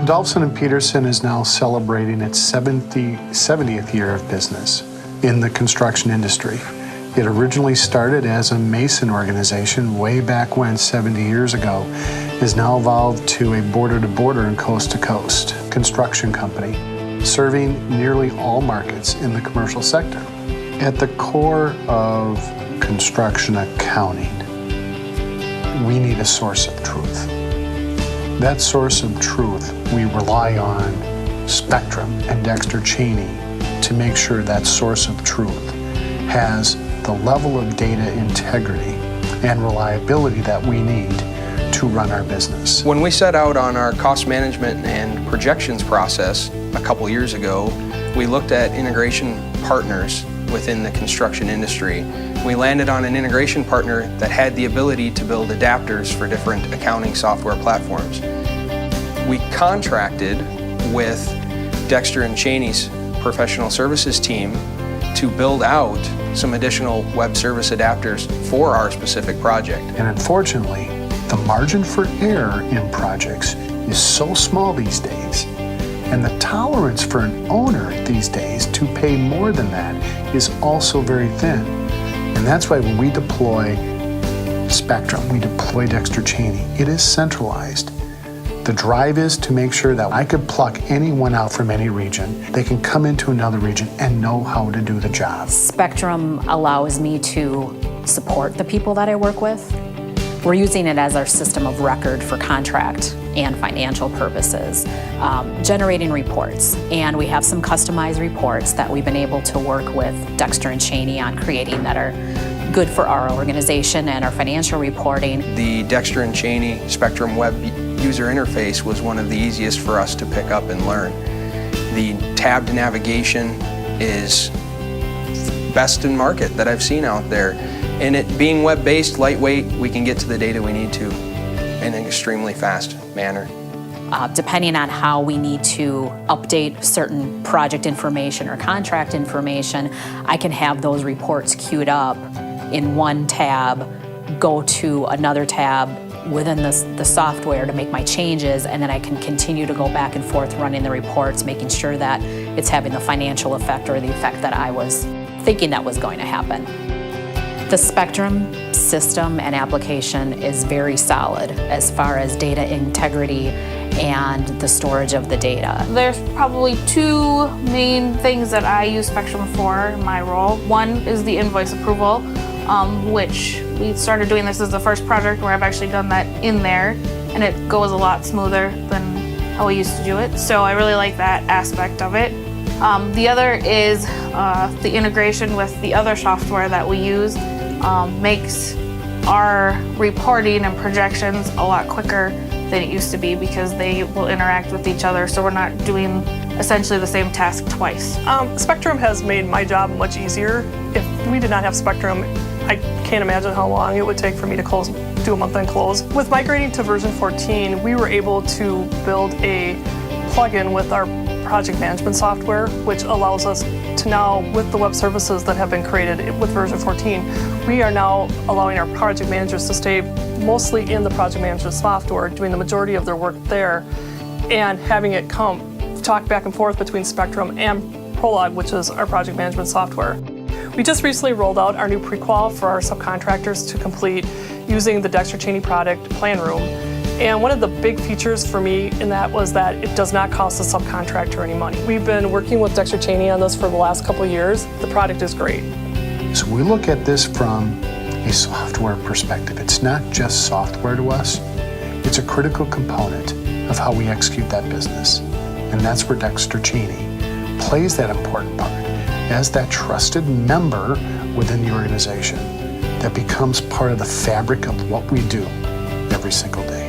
Adolfson Peterson is now celebrating its 70th year of business in the construction industry. It originally started as a mason organization way back when, 70 years ago, is now evolved to a border-to-border and coast-to-coast construction company, serving nearly all markets in the commercial sector. At the core of construction accounting, we need a source of truth. That source of truth, we rely on Spectrum and Dexter Chaney to make sure that source of truth has the level of data integrity and reliability that we need to run our business. When we set out on our cost management and projections process a couple years ago, we looked at integration partners within the construction industry. We landed on an integration partner that had the ability to build adapters for different accounting software platforms. We contracted with Dexter and Chaney's professional services team to build out some additional web service adapters for our specific project. And unfortunately, the margin for error in projects is so small these days, and the tolerance for an owner these days to pay more than that is also very thin. And that's why when we deploy Spectrum, we deploy Dexter Chaney, it is centralized. The drive is to make sure that I could pluck anyone out from any region. They can come into another region and know how to do the job. Spectrum allows me to support the people that I work with. We're using it as our system of record for contract and financial purposes, generating reports. And we have some customized reports that we've been able to work with Dexter and Chaney on creating that are good for our organization and our financial reporting. The Dexter and Chaney Spectrum web user interface was one of the easiest for us to pick up and learn. The tabbed navigation is best in market that I've seen out there. And it being web-based, lightweight, we can get to the data we need to in an extremely fast manner. Depending on how we need to update certain project information or contract information, I can have those reports queued up in one tab, go to another tab within the software to make my changes, and then I can continue to go back and forth running the reports, making sure that it's having the financial effect or the effect that I was thinking that was going to happen. The Spectrum system and application is very solid as far as data integrity and the storage of the data. There's probably two main things that I use Spectrum for in my role. One is the invoice approval, which we started doing this as the first project where I've actually done that in there, and it goes a lot smoother than how we used to do it. So I really like that aspect of it. The other is the integration with the other software that we use. Makes our reporting and projections a lot quicker than it used to be because they will interact with each other, so we're not doing essentially the same task twice. Spectrum has made my job much easier. If we did not have Spectrum, I can't imagine how long it would take for me to do a month-end close. With migrating to version 14, we were able to build a plugin with our project management software, which allows us to now, with the web services that have been created with version 14, we are now allowing our project managers to stay mostly in the project management software, doing the majority of their work there, and having it talk back and forth between Spectrum and Prolog, which is our project management software. We just recently rolled out our new pre-qual for our subcontractors to complete using the Dexter Chaney product Plan Room. And one of the big features for me in that was that it does not cost the subcontractor any money. We've been working with Dexter Chaney on this for the last couple of years. The product is great. So we look at this from a software perspective. It's not just software to us. It's a critical component of how we execute that business. And that's where Dexter Chaney plays that important part as that trusted member within the organization that becomes part of the fabric of what we do every single day.